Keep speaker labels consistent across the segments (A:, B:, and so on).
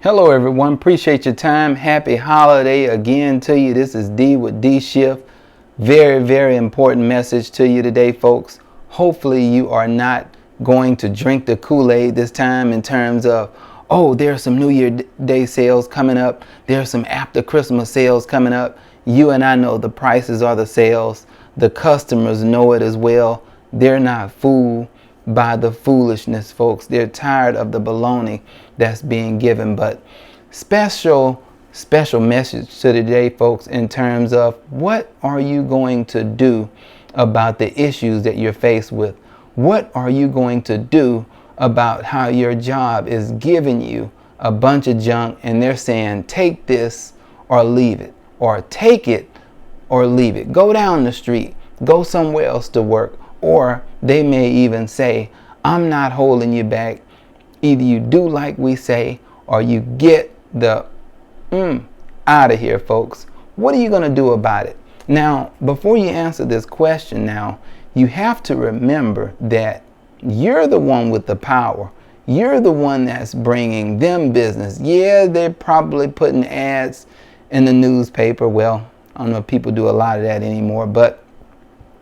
A: Hello everyone, appreciate your time. Happy holiday again to you. This is D with D Shift. Very important message to you today, folks. Hopefully you are not going to drink the Kool-Aid this time in terms of, oh, there's some New Year Day sales coming up. There's some after Christmas sales coming up. You and I know the prices are the sales. The customers know it as well. They're not fooled by the foolishness, folks. They're tired of the baloney that's being given. But special message to today, folks, in terms of what are you going to do about the issues that you're faced with? What are you going to do about how your job is giving you a bunch of junk and they're saying take this or leave it, or take it or leave it, go down the street, go somewhere else to work? Or they may even say, I'm not holding you back. Either you do like we say, or you get the out of here, folks. What are you going to do about it? Now, before you answer this question now, you have to remember that you're the one with the power. You're the one that's bringing them business. Yeah, they're probably putting ads in the newspaper. Well, I don't know if people do a lot of that anymore, but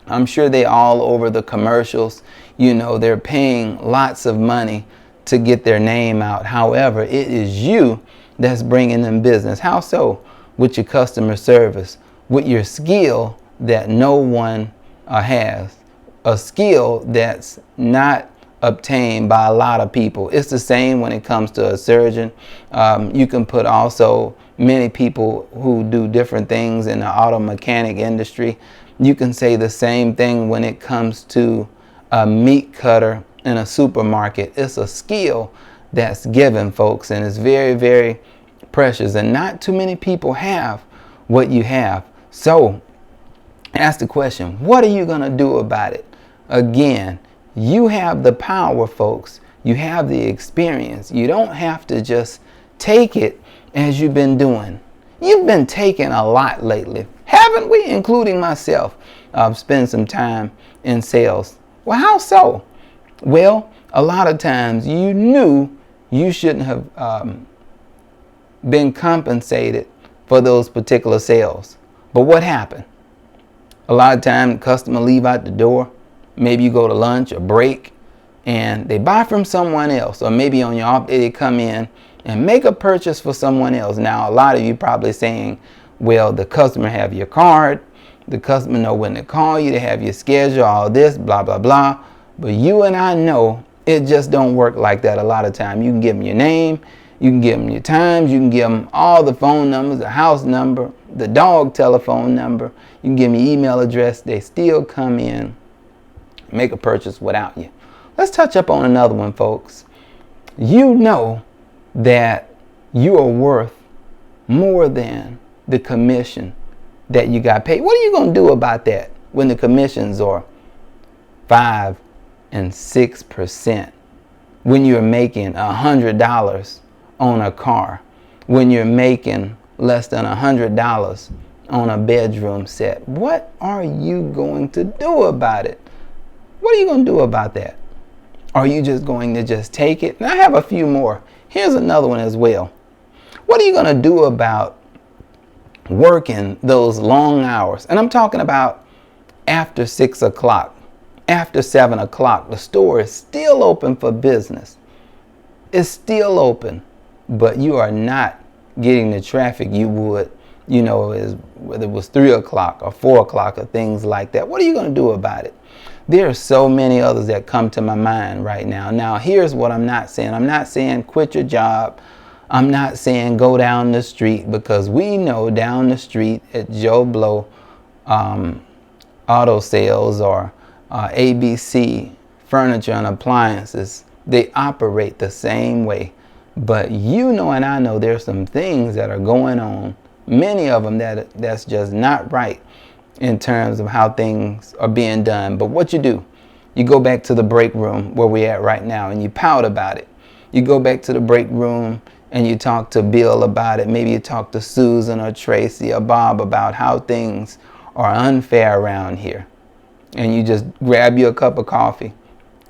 A: I'm sure they all over the commercials. You know, they're paying lots of money to get their name out. However, it is you that's bringing them business. How so? With your customer service, with your skill that no one has, a skill that's not obtained by a lot of people. It's the same when it comes to a surgeon. You can put also many people who do different things in the auto mechanic industry. You can say the same thing when it comes to a meat cutter in a supermarket. It's a skill that's given, folks, and it's very precious, and not too many people have what you have. So ask the question, what are you going to do about it? Again, you have the power, folks. You have the experience. You don't have to just take it as you've been doing. You've been taking a lot lately, haven't we? Including myself. I've spent some time in sales. Well, how so? Well, a lot of times you knew you shouldn't have been compensated for those particular sales. But what happened? A lot of time, customer leave out the door. Maybe you go to lunch or break and they buy from someone else, or maybe on your off day they come in and make a purchase for someone else. Now, a lot of you probably saying, well, the customer have your card, the customer know when to call you, they have your schedule, all this, blah, blah, blah. But you and I know it just don't work like that a lot of time. You can give them your name, you can give them your times, you can give them all the phone numbers, the house number, the dog telephone number, you can give them your email address. They still come in, make a purchase without you. Let's touch up on another one, folks. You know that you are worth more than the commission that you got paid. What are you going to do about that when the commissions are 5 and 6%? When you're making $100 on a car, when you're making less than $100 on a bedroom set, what are you going to do about it? What are you going to do about that? Are you just going to just take it? And I have a few more. Here's another one as well. What are you going to do about working those long hours? And I'm talking about after 6 o'clock, after 7 o'clock. The store is still open for business. It's still open, but you are not getting the traffic you would, you know, whether it was 3 o'clock or 4 o'clock or things like that. What are you going to do about it? There are so many others that come to my mind right now. Now, here's what I'm not saying. I'm not saying quit your job. I'm not saying go down the street, because we know down the street at Joe Blow Auto Sales or ABC Furniture and Appliances, they operate the same way. But you know and I know there's some things that are going on, many of them that's just not right in terms of how things are being done. But what you do, you go back to the break room where we're at right now and you pout about it. You go back to the break room and you talk to Bill about it. Maybe you talk to Susan or Tracy or Bob about how things are unfair around here. And you just grab you a cup of coffee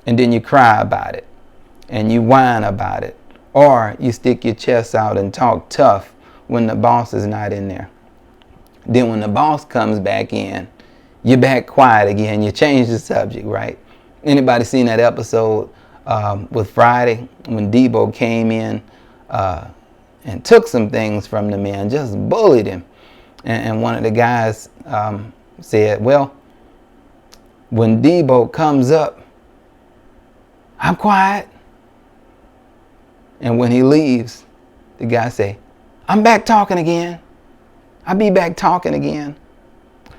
A: and then you cry about it and you whine about it. or you stick your chest out and talk tough when the boss is not in there. Then when the boss comes back in, you're back quiet again. You change the subject, right? Anybody seen that episode with Friday when Debo came in and took some things from the man, just bullied him? And one of the guys said, well, when Debo comes up, I'm quiet. And when he leaves, the guy say, I'm back talking again. I'll be back talking again.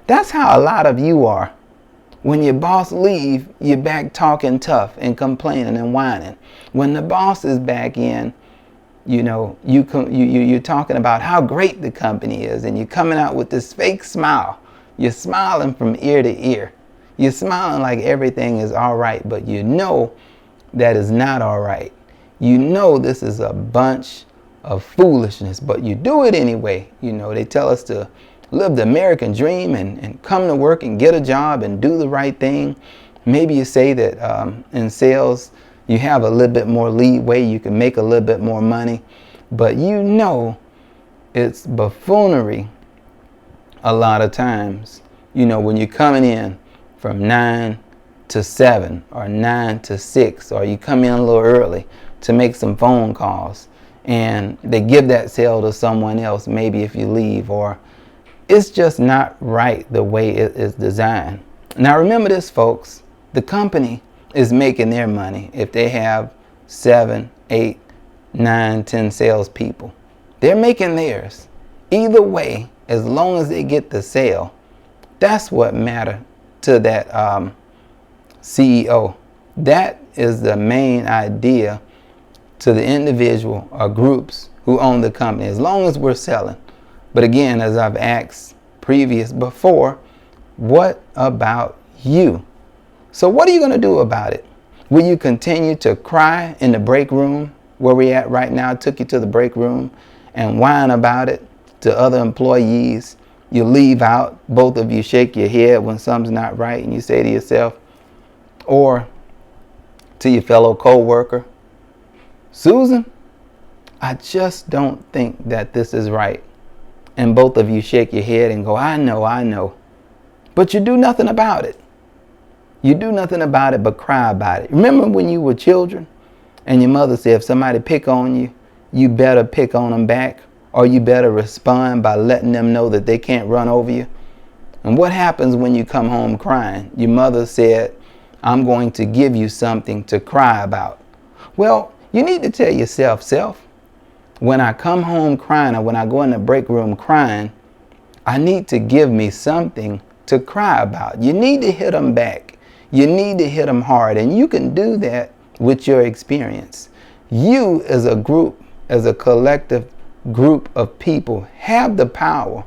A: That's how a lot of you are. When your boss leave, you're back talking tough and complaining and whining. When the boss is back in, you know, you're talking about how great the company is, and you're coming out with this fake smile. You're smiling from ear to ear. You're smiling like everything is all right, but you know that is not all right. You know this is a bunch of foolishness, but you do it anyway. You know, they tell us to live the American dream and come to work and get a job and do the right thing. Maybe you say that in sales you have a little bit more leeway, you can make a little bit more money, but you know it's buffoonery a lot of times. You know, when you're coming in from 9 to 7 or 9 to 6, or you come in a little early to make some phone calls, and they give that sale to someone else maybe if you leave, or it's just not right the way it is designed. Now remember this, folks, the company is making their money if they have 7, 8, 9, 10 salespeople. They're making theirs. Either way, as long as they get the sale, that's what matters to that CEO. That is the main idea to the individual or groups who own the company, as long as we're selling. But again, as I've asked before, what about you? So what are you going to do about it? Will you continue to cry in the break room where we're at right now? I took you to the break room and whine about it to other employees. You leave out, both of you shake your head when something's not right, and you say to yourself, or to your fellow co-worker, Susan, I just don't think that this is right. And both of you shake your head and go, I know. But you do nothing about it. You do nothing about it but cry about it. Remember when you were children and your mother said, if somebody pick on you, you better pick on them back, or you better respond by letting them know that they can't run over you? And what happens when you come home crying? Your mother said, I'm going to give you something to cry about. Well, you need to tell yourself, when I come home crying, or when I go in the break room crying, I need to give me something to cry about. You need to hit them back. You need to hit them hard. And you can do that with your experience. You as a group, as a collective group of people, have the power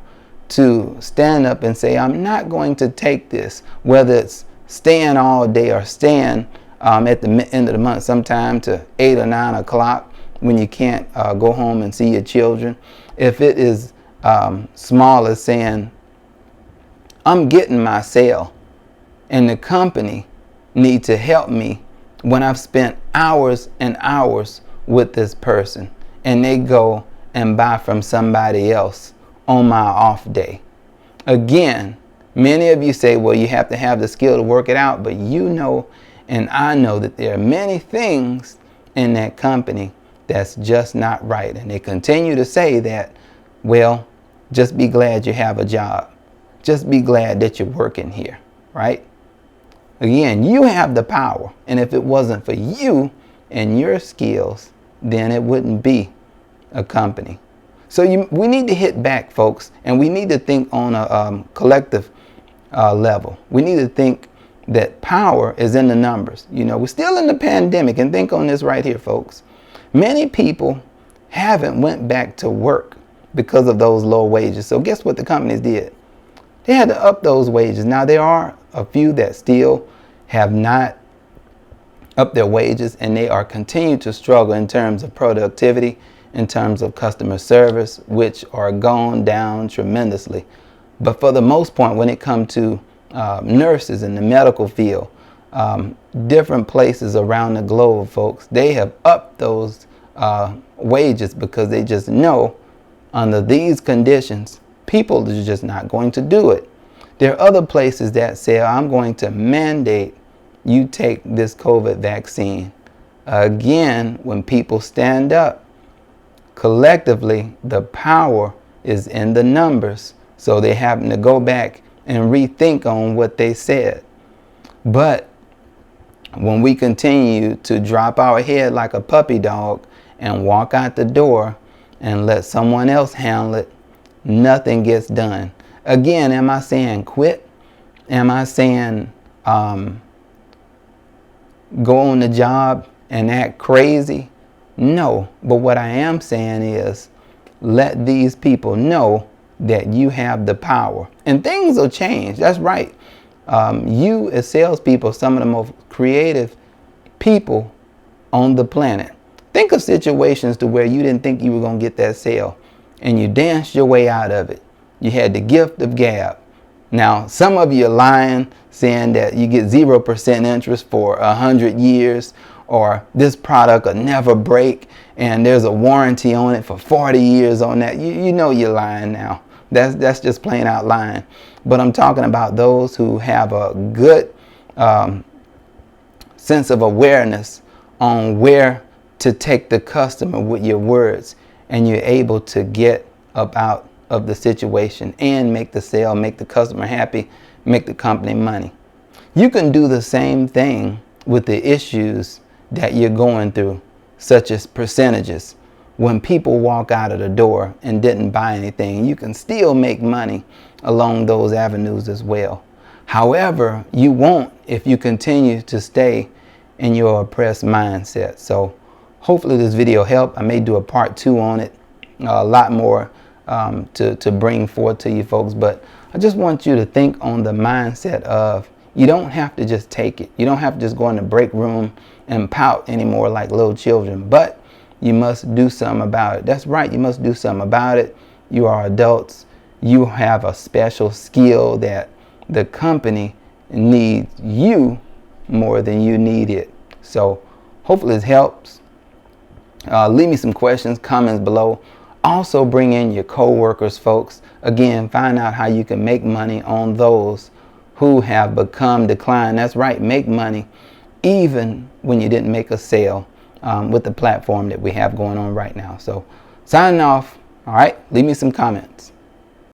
A: to stand up and say, I'm not going to take this, whether it's staying all day or staying at the end of the month sometime to 8 or 9 o'clock when you can't go home and see your children. If it is small as saying, I'm getting my sale and the company need to help me when I've spent hours and hours with this person, and they go and buy from somebody else on my off day. Again, many of you say, well, you have to have the skill to work it out, but you know and I know that there are many things in that company that's just not right. And they continue to say that, well, just be glad you have a job. Just be glad that you're working here, right? Again, you have the power. And if it wasn't for you and your skills, then it wouldn't be a company. So we need to hit back, folks, and we need to think on a collective level. We need to think that power is in the numbers. You know, we're still in the pandemic, and think on this right here, folks. Many people haven't went back to work because of those low wages. So guess what the companies did? They had to up those wages. Now there are a few that still have not upped their wages, and they are continuing to struggle in terms of productivity, in terms of customer service, which are gone down tremendously. But for the most part, when it comes to nurses in the medical field, different places around the globe, folks, they have upped those wages, because they just know under these conditions, people are just not going to do it. There are other places that say, I'm going to mandate you take this COVID vaccine. Again, when people stand up, collectively, the power is in the numbers. So they happen to go back and rethink on what they said. But when we continue to drop our head like a puppy dog and walk out the door and let someone else handle it, nothing gets done. Again, am I saying quit? Am I saying go on the job and act crazy? No. But what I am saying is let these people know that you have the power. And things will change. That's right. You as salespeople are some of the most creative people on the planet. Think of situations to where you didn't think you were going to get that sale and you danced your way out of it. You had the gift of gab. Now, some of you are lying, saying that you get 0% interest for 100 years, or this product will never break and there's a warranty on it for 40 years on that. You know you're lying now. That's just plain out lying. But I'm talking about those who have a good sense of awareness on where to take the customer with your words, and you're able to get up out of the situation and make the sale, make the customer happy, make the company money. You can do the same thing with the issues that you're going through, such as percentages. When people walk out of the door and didn't buy anything, you can still make money along those avenues as well. However, you won't if you continue to stay in your oppressed mindset. So hopefully this video helped. I may do a part 2 on it, a lot more to bring forth to you folks, but I just want you to think on the mindset of you don't have to just take it. You don't have to just go in the break room and pout anymore like little children, but you must do something about it. That's right, you must do something about it. You are adults. You have a special skill that the company needs you more than you need it. So hopefully this helps. Leave me some questions, comments below. Also bring in your co-workers, folks. Again, find out how you can make money on those who have become declined. That's right, make money even when you didn't make a sale with the platform that we have going on right now. So signing off. All right, leave me some comments.